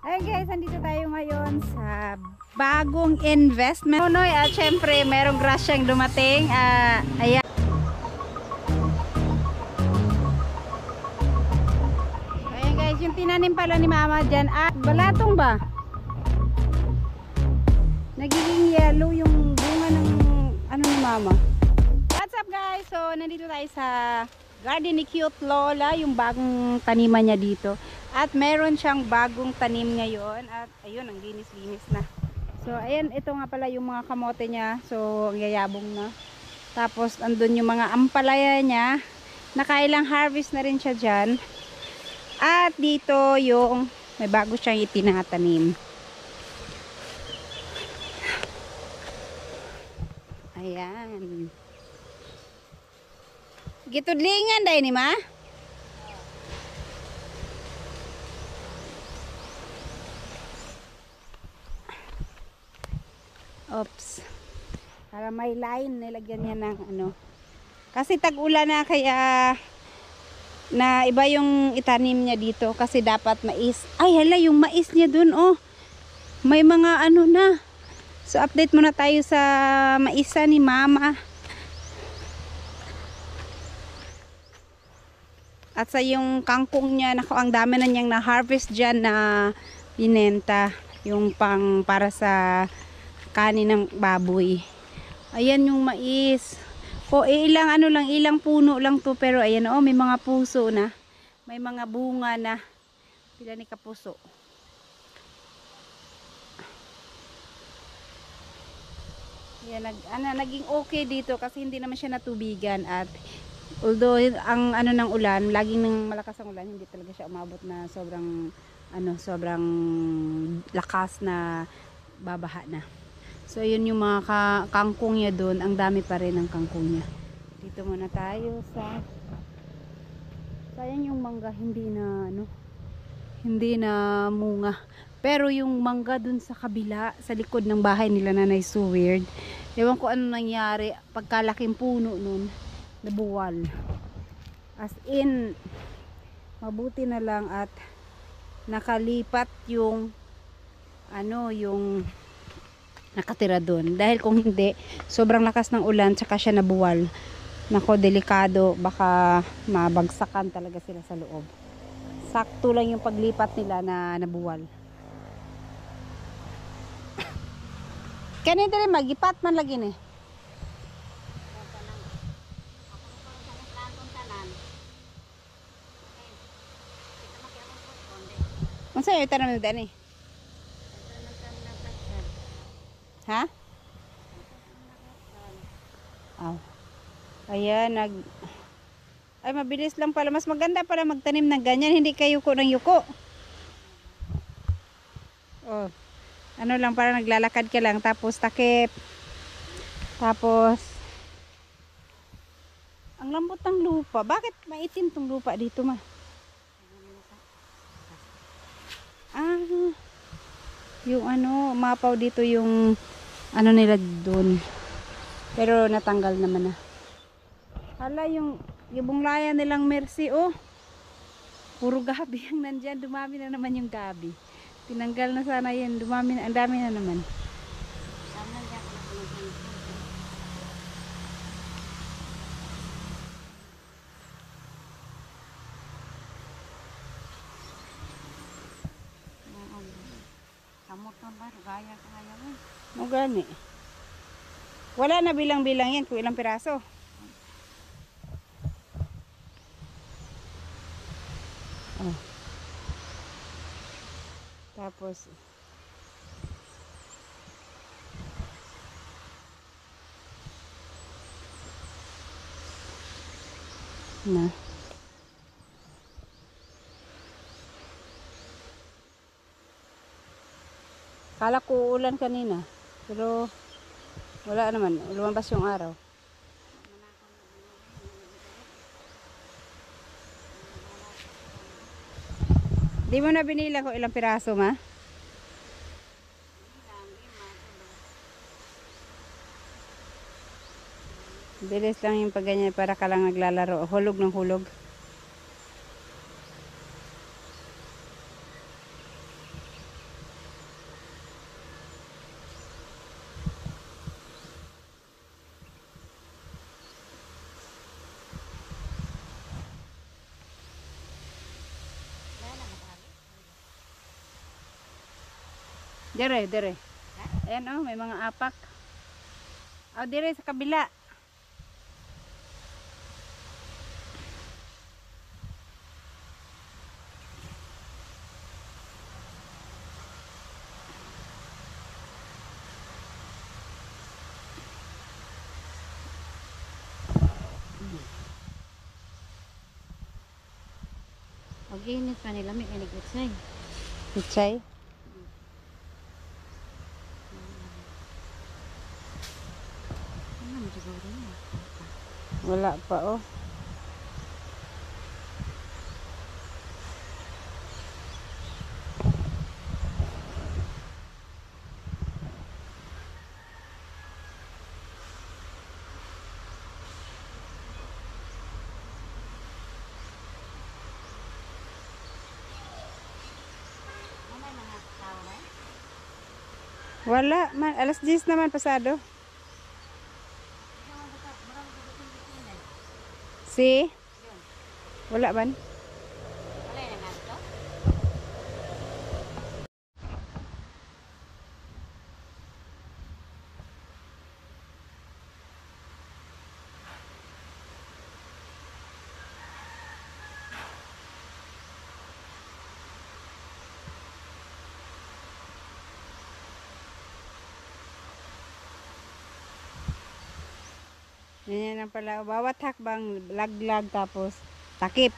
Ayun guys, nandito tayo ngayon sa bagong investment. Noy, at syempre merong grasyang dumating. Ayan. Ayan guys, yung tinanim pala ni mama dyan. Balatong ba? Nagiging yellow yung bunga ng ano ni mama. What's up guys? So, nandito tayo sa garden ni Cute Lola, yung bagong taniman niya dito. At meron siyang bagong tanim ngayon. At ayun, ang linis-linis na. So, ayan, ito nga pala yung mga kamote niya. So, ang yayabong na. Tapos, andun yung mga ampalaya niya. Nakailang harvest na rin siya dyan. At dito yung may bago siyang itinatanim. Ayan. Gitudlingan dahil ni ma? Oops. Para may line, nilagyan niya ng ano. Kasi tag-ulan na kaya na iba yung itanim niya dito. Kasi dapat mais. Ay hala, yung mais niya dun oh. May mga ano na. So update muna tayo sa maisa ni mama. At sa yung kangkong niya, naku, ang dami na niyang na-harvest dyan na pinenta. Yung pang para sa kanin ng baboy. Ayan yung mais. O ilang ano lang, ilang puno lang to, pero ayan oh, may mga puso na. May mga bunga na. Pila ni kapuso. Ayan, naging okay dito kasi hindi naman siya natubigan at although ang ano ng ulan, laging ng malakas ang ulan, hindi talaga siya umabot na sobrang ano, sobrang lakas na babaha na. So yun yung mga kangkong niya doon, ang dami pa rin ng kangkong niya. Dito muna tayo sa sayang yung mangga, hindi na ano, hindi na munga. Pero yung mangga dun sa kabila, sa likod ng bahay nila Nanay Sue, weird. Ewan ko ano nangyari, pagkalaking puno nun, nabuwal. As in, mabuti na lang at nakalipat yung ano, yung nakatira doon. Dahil kung hindi, sobrang lakas ng ulan, tsaka siya nabuwal. Nako, delikado, baka mabagsakan talaga sila sa loob. Sakto lang yung paglipat nila na nabuwal. Kanina rin magipat man lagi ni. Unsa yung tanong nila ni? Ha? Oh. Ayan, ay, mabilis lang pala. Mas maganda pala magtanim ng ganyan. Hindi kayo yuko ng yuko. Oh. Ano lang, para naglalakad ka lang. Tapos takip. Tapos ang lambot ng lupa. Bakit maitim tong lupa dito ma? Yung ano, mapaw dito yung ano nila doon. Pero natanggal naman na. Hala, yung bunglayan nilang Mercy, oh. Puro gabi ang nandyan. Dumami na naman yung gabi. Tinanggal na sana yan. Dumami na, ang dami na naman. Kamot na ba? Gaya ka ngayon. No, gani. Wala na bilang-bilang yan kung ilang piraso. Oh. Tapos na. Kala ko ulan kanina, pero wala naman, lumabas yung araw. Di mo na binila ko ilang piraso ma? Bilis lang yung pagganyan para ka lang naglalaro. Hulog ng hulog. Dire, dire. Ayan oh, may mga apak. Oh, dire sa kabila. Pag-init pa nila, may kaligitsay. Pichay. Ano mo siguro yun? Wala pa oh. Ano yung mga tao ba? Wala man, alas 10 naman pasado. Si? Wala man. Wala yung nagto? Yan ang pala. Bawat hakbang laglag tapos takip.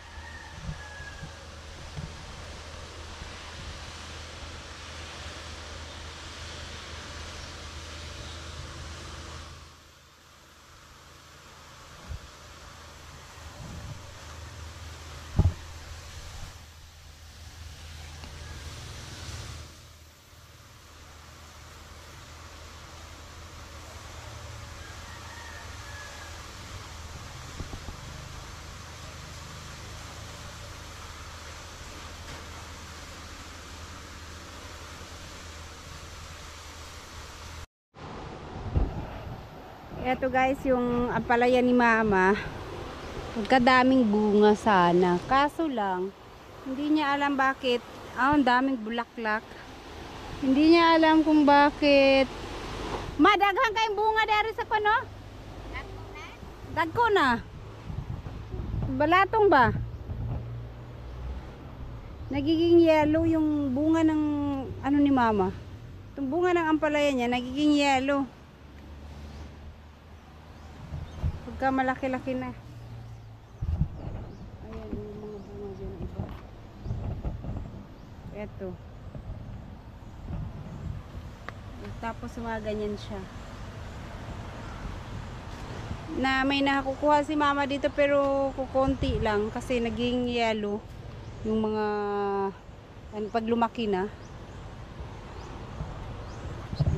Ito guys, yung ampalaya ni mama. Magkadaming bunga sana. Kaso lang, hindi niya alam bakit. Ang daming bulaklak. Hindi niya alam kung bakit. Madaghan kayong bunga dari sa kuno? Dagko na. Balatong ba? Nagiging yellow yung bunga ng ano ni mama. Yung bunga ng ampalaya niya nagiging yellow. Pagka malaki-laki na. Ayan yung mga bunga dyan iba. Eto. Tapos mga ganyan siya. Na may nakakukuha si mama dito pero kukunti lang kasi naging yellow yung mga pag lumaki na.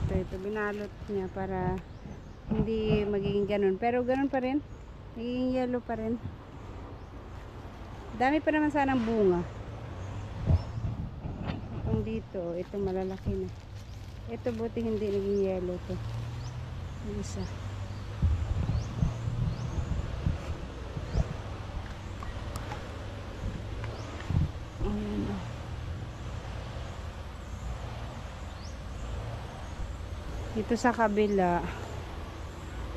Ito binalot niya para hindi magiging ganun. Pero ganun pa rin. Nagiging yellow pa rin. Dami pa naman sanang bunga. Itong dito. Ito malalaki na. Ito buti hindi naging yellow to. Yung isa. Ayan o. Dito sa kabila.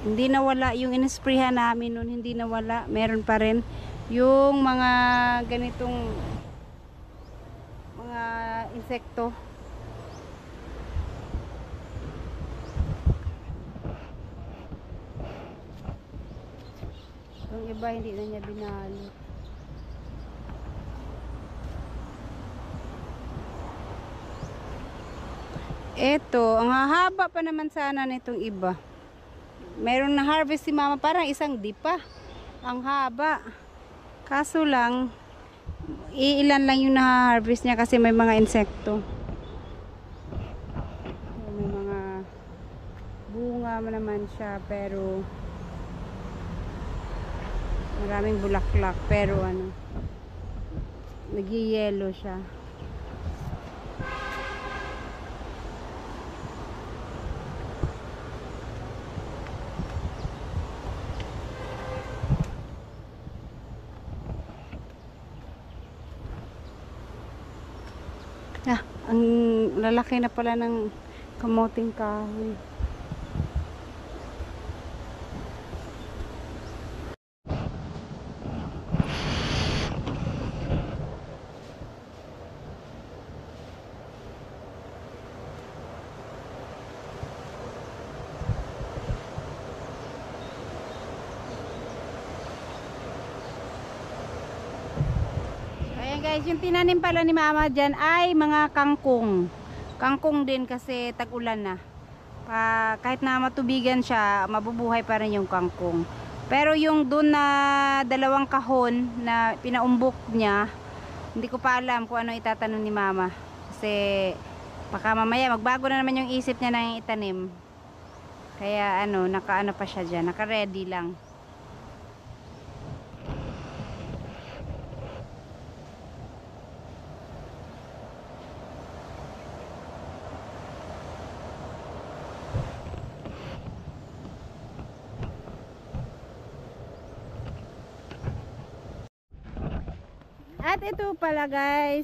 Hindi nawala yung inisprehan namin nun, hindi nawala, meron pa rin yung mga ganitong mga insekto. Yung iba hindi na niya binalot. Eto, ang hahaba pa naman sana nitong iba. Meron na harvest si mama, parang isang dipa. Ang haba. Kaso lang, iilan lang yung na-harvest niya kasi may mga insekto. May mga bunga naman siya pero maraming bulaklak pero ano, nag-yellow siya. Ang lalaki na pala ng Kamuting kahoy. Ayan guys, yung tinanim pala ni mama dyan ay mga kangkong. Kangkong din kasi tag-ulan na. Kahit na matubigan siya, mabubuhay pa rin yung kangkong. Pero yung dun na dalawang kahon na pinaumbok niya, hindi ko pa alam kung ano itatanim ni mama. Kasi baka mamaya magbago na naman yung isip niya na yung itanim. Kaya ano, naka-ano pa siya dyan, naka-ready lang. At ito pala guys,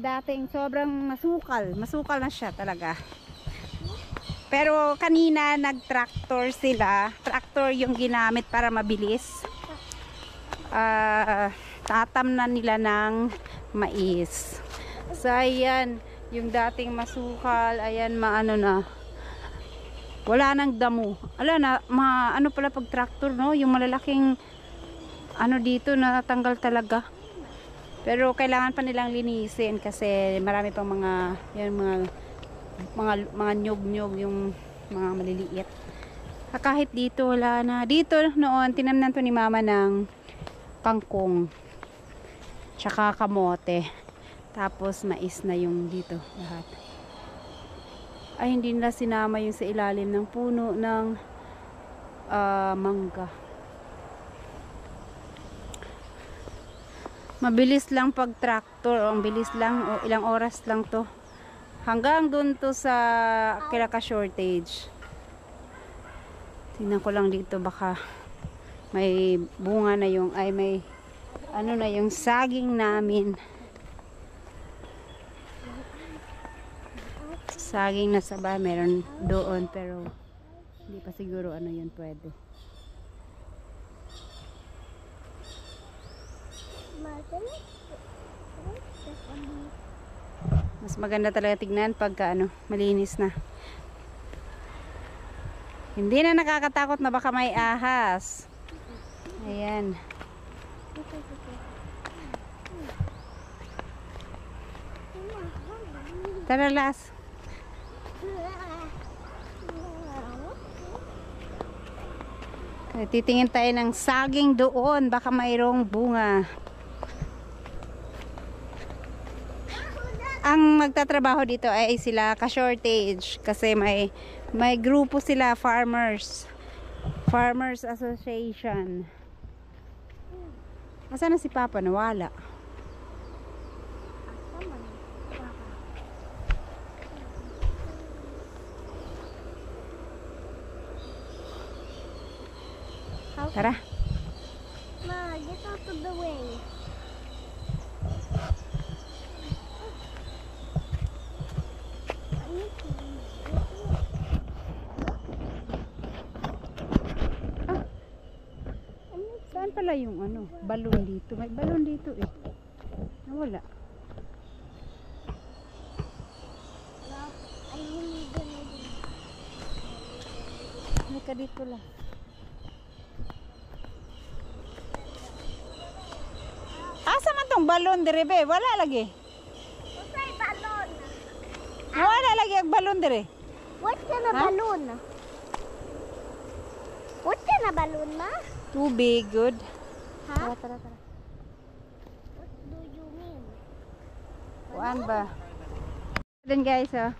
dating sobrang masukal na siya talaga. Pero kanina nag-tractor sila. Tractor yung ginamit para mabilis. Tatamnan nila ng mais. So ayan, yung dating masukal, ayan maano na. Wala nang damo. Ala na, ano pala pag tractor, no? Yung malalaking ano dito natanggal talaga. Pero kailangan pa nilang linisin kasi marami pang mga nyog-nyog, yung mga maliliit. Kahit dito wala na. Dito noon tinamnan to ni mama ng kangkong tsaka kamote. Tapos mais na yung dito lahat. Ay hindi nila sinama yung sa ilalim ng puno ng mangga. Mabilis lang pag tractor, ang bilis lang, o ilang oras lang to. Hanggang dun to sa Kilaka shortage. Tingnan ko lang dito baka may bunga na yung, ay may ano na yung saging namin. Saging na saba, meron doon pero hindi pa siguro ano yun pwede. Mas maganda talaga tignan pagka ano, malinis na. Hindi na nakakatakot na baka may ahas. Ayan. Tara Las. Titingin tayo ng saging doon, baka mayroong bunga. Ang magtatrabaho dito ay sila ka-shortage kasi may grupo sila, Farmers Association. Asan na si Papa? Nawala. Tara. Ma, get out of the way. Saan pala yung ano, balon dito? May balon dito eh. Nawala. May ka dito lang. Asa man tong balon dire be? Wala lagi. Usay balon. Wala lagi ang balon dire. What kind of balloon? What kind of balloon, ma? Tubig, good. Huh? Tara. What do you mean? Kuan ba? Then guys, oh.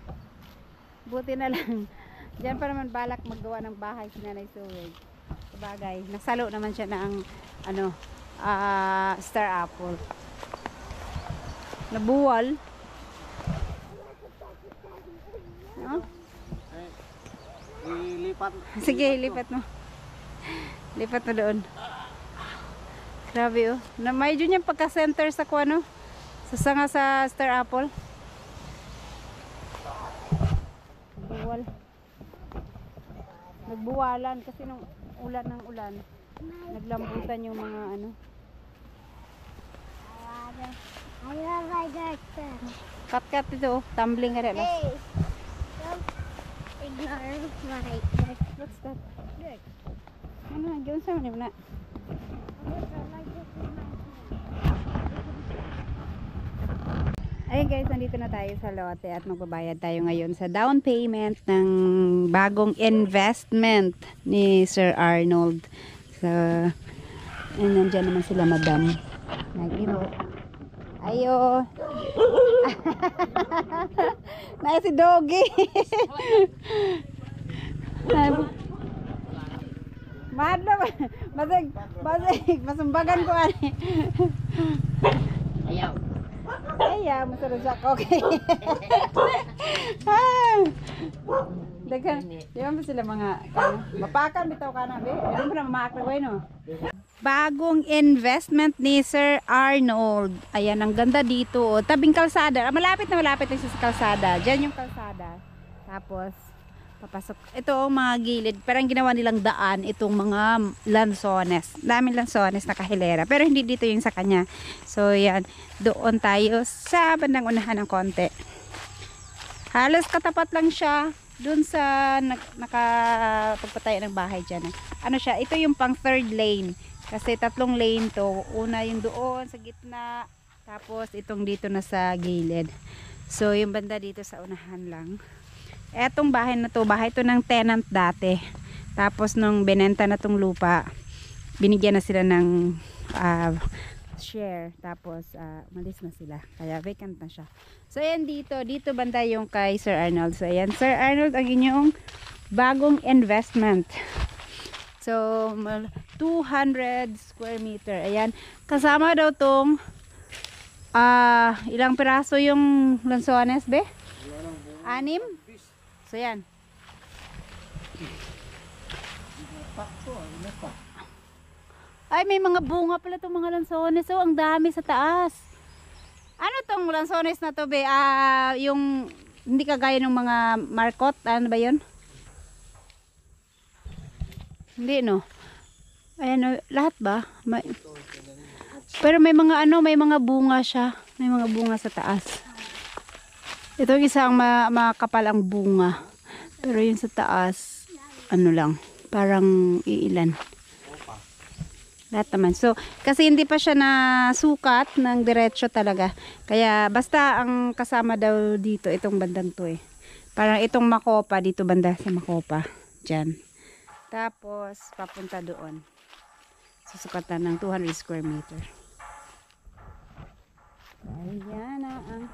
Buti na lang. Diyan pa naman balak maggawa ng bahay si Nanay Suweg. Sabagay, nasalo naman siya ng ano, star apple. Nabuwal. No? Ilipat. Sige, lipat mo. Lipat mo doon. Grabe oh. Na medyo niyang pagka-center sa kuano. Sa sanga sa star apple. Buwal. Nagbuwalan kasi nung ulan ng ulan. Naglambutan yung mga ano. I love my doctor. Kat-kat ito. Tumbling ka rin. Hey, don't ignore my What's that? Ano? Diyan sa mga na. Ayun guys, nandito na tayo sa lote at magbabayad tayo ngayon sa down payment ng bagong investment ni Sir Arnold. So, ayun, nandyan naman sila madam. Nag-iro. Ayo. Na si Doggy. Madlo. Masumbagan ko ani. Ayaw. Ayaw, masarap siya. Okay. Dagan, di ba sila mga mapakan bitaw ka na, be? Ano pa na mamakagway, no? Bagong investment ni Sir Arnold. Ayan, ang ganda dito. Oh. Tabing kalsada. Malapit na siya sa kalsada. Diyan yung kalsada. Tapos, papasok. Ito ang mga gilid. Parang ginawa nilang daan itong mga lansones. Daming lansones na kahilera. Pero hindi dito yung sa kanya. So, yan. Doon tayo sa bandang unahan ng konti. Halos katapat lang siya doon sa nakapagpatayo ng bahay dyan. Ano siya? Ito yung pang third lane. Kasi 3 lane to. Una yung doon sa gitna. Tapos itong dito na sa gilid. So, yung banda dito sa unahan lang. Etong bahay na to, bahay to ng tenant dati. Tapos nung binenta na tong lupa, binigyan na sila ng share. Tapos umalis na sila. Kaya vacant na siya. So ayan dito banda yung kay Sir Arnold. So ayan, Sir Arnold, ang inyong bagong investment. So 200 square meter. Ayan, kasama daw tong ilang piraso yung lansones, be? 6? So yan. Ay, may mga bunga pala itong mga lansones. So, ang dami sa taas. Ano tong lansones na to, be? Yung hindi kagaya ng mga markot. Ano ba yun? Hindi, no? Ayan, lahat ba? Pero may mga may mga bunga siya. May mga bunga sa taas. Ito isang makapal ang bunga. Pero yung sa taas, ano lang, parang iilan. Lahat naman. So, kasi hindi pa siya nasukat ng diretso talaga. Kaya basta ang kasama daw dito, itong bandang to eh. Parang itong Makopa, dito banda sa Makopa. Diyan. Tapos, papunta doon. Susukatan ng 200 square meter. Ayan ang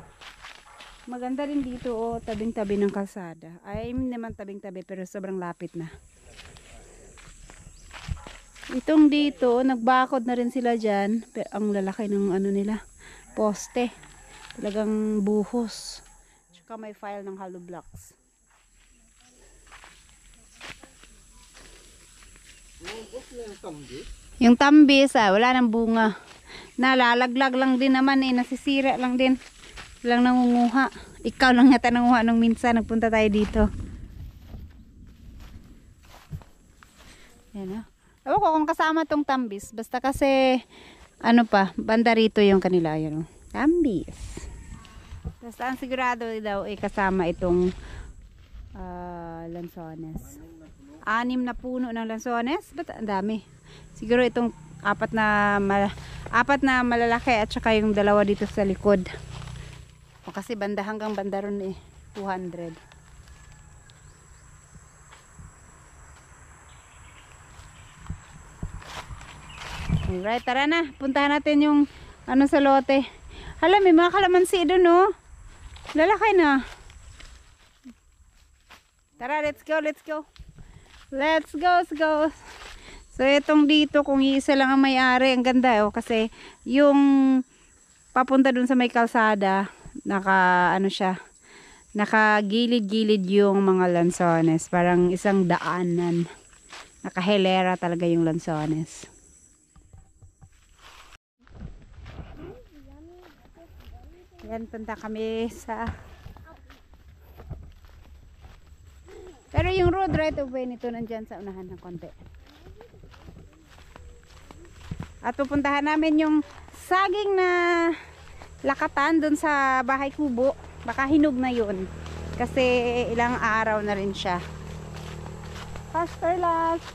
maganda rin dito, oh, tabing-tabi ng kalsada. Ay, naman tabing-tabi pero sobrang lapit na. Itong dito, nagbakod na rin sila dyan. Pero ang lalaki ng ano nila, poste. Talagang buhos. Tsaka may file ng hollow blocks. Yung tambis, wala nang bunga. Nalalaglag lang din naman eh, nasisira lang din. Lang nangunguha. Ikaw lang yata nanguha nung minsan nagpunta tayo dito. Yan o. Ewan ko kung kasama tong tambis. Basta kasi ano pa, banda rito yung kanila. Yan o. Tambis. Basta ang sigurado daw ay kasama itong lansones. 6 na puno ng lansones. Ba't ang dami? Siguro itong 4 na malalaki at saka yung 2 dito sa likod. O kasi banda hanggang banda ron eh. 200. Alright, tara na. Puntahan natin yung ano sa lote. Hala, may mga kalamansi doon, no? Lalaki na. Tara, let's go, let's go. Let's go. So, itong dito, kung isa lang ang may-ari, ang ganda, oh. Kasi, yung papunta dun sa may kalsada, nakagilid-gilid yung mga lansones. Parang isang daanan. Nakahilera talaga yung lansones. Yan, punta kami sa Pero yung road right of way nito nandyan sa unahan ng konti. At pupuntahan namin yung saging na lakatan dun sa bahay kubo. Baka hinog na yun. Kasi ilang araw na rin siya. Faster last.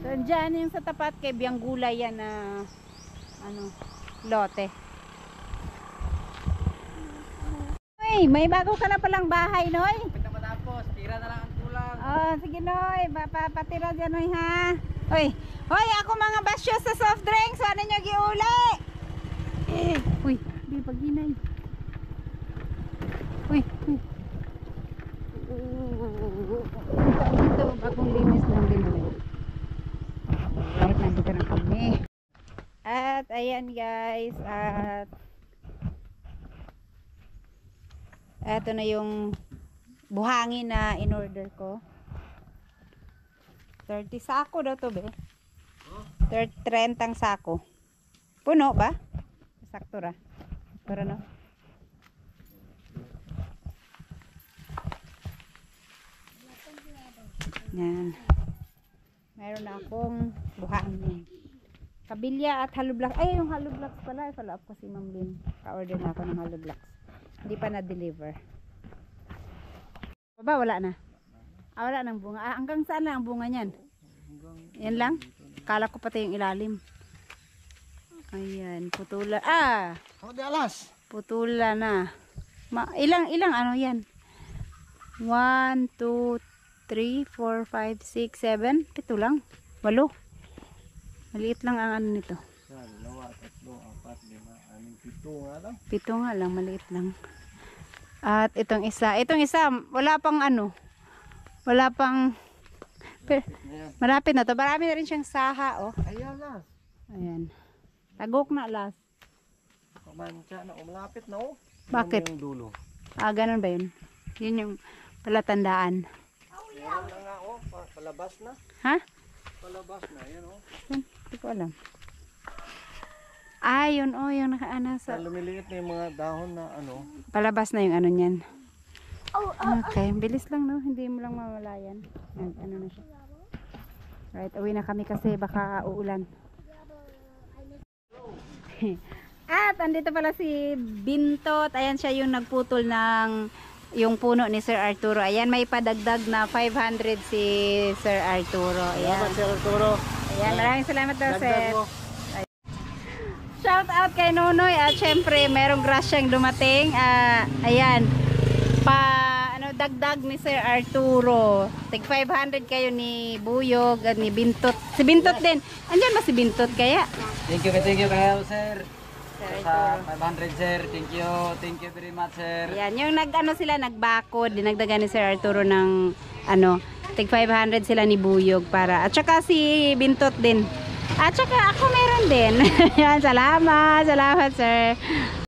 So, dyan yung sa tapat kay Biyang Gulay yan na lote. Uy, may bago ka na palang bahay, Noy. Pagka matapos, tira na lang ang tulang. Oh, sige Noy, patira dyan Noy ha. Hoy, ako mga basyo sa soft drinks, ano nyo giuli? Uy, di paghinay. Uy. Ito, bagong linis lang din Noy. Bakit nandito na kami? At ayan guys, at eto na yung buhangin na in-order ko. 30 sako daw to be. 30 sako. Puno ba? Sakto ra. Pero no. Yan. Mayroon na akong buhangin. Kabilya at hollow blocks. Ay, yung hollow blocks pala. Follow up ko si Ma'am Lynn. Ka-order na ako ng hollow blocks. Hindi pa na-deliver. Baba, wala na. Wala nang bunga. Hanggang saan lang ang bunga niyan? Yan lang? Kala ko pati yung ilalim. Ayan, putula. Ako di alas. Putula na. Ilang ano yan? 1, 2, 3, 4, 5, 6, 7. Pito lang. 8. Maliit lang ang ano nito. 1, 2, 3, 4, 5, 6, 7, 8, 9, 10, 11, 12 nga lang. Pito nga lang, maliit lang. At itong isa, wala pang ano. Wala pang malapit na to. Marami na rin siyang saha, oh. Ayan las. Ayan. Tagok na las. Pamansya na, malapit na oh. Bakit? Yung dulo. Ganun ba yun? Yun yung palatandaan. Ayan na nga oh, palabas na. Ha? Palabas na, ayan oh. Hindi ko alam. Yun oh, yung nakaana sa Lumiliit na yung mga dahon na ano. palabas na yung ano niyan. Okay, bilis lang no, hindi mo lang mawalayan. Ano na siya. Right, uwi na kami kasi baka uulan. At andito pala si Bintot. Ayan siya yung nagputol ng yung puno ni Sir Arturo. Ayan, may padagdag na 500 si Sir Arturo. Ayan. Salamat Sir Arturo. Ayan, maraming salamat daw, Dagdag Sir. mo. Shout out kay Nunoy at syempre merong grasyang dumating. Ayan. Dagdag ni Sir Arturo. Tig 500 kayo ni Buyog at ni Bintot. Si Bintot din. Andiyan ba si Bintot kaya? Thank you kayo sir. Sir Sa Arturo. 500 sir. Thank you very much sir. Ayan, yung nagbakod, dinagdagan ni Sir Arturo ng tig 500 sila ni Buyog para. At saka si Bintot din. At saka ako meron din. Ayan, salamat sir.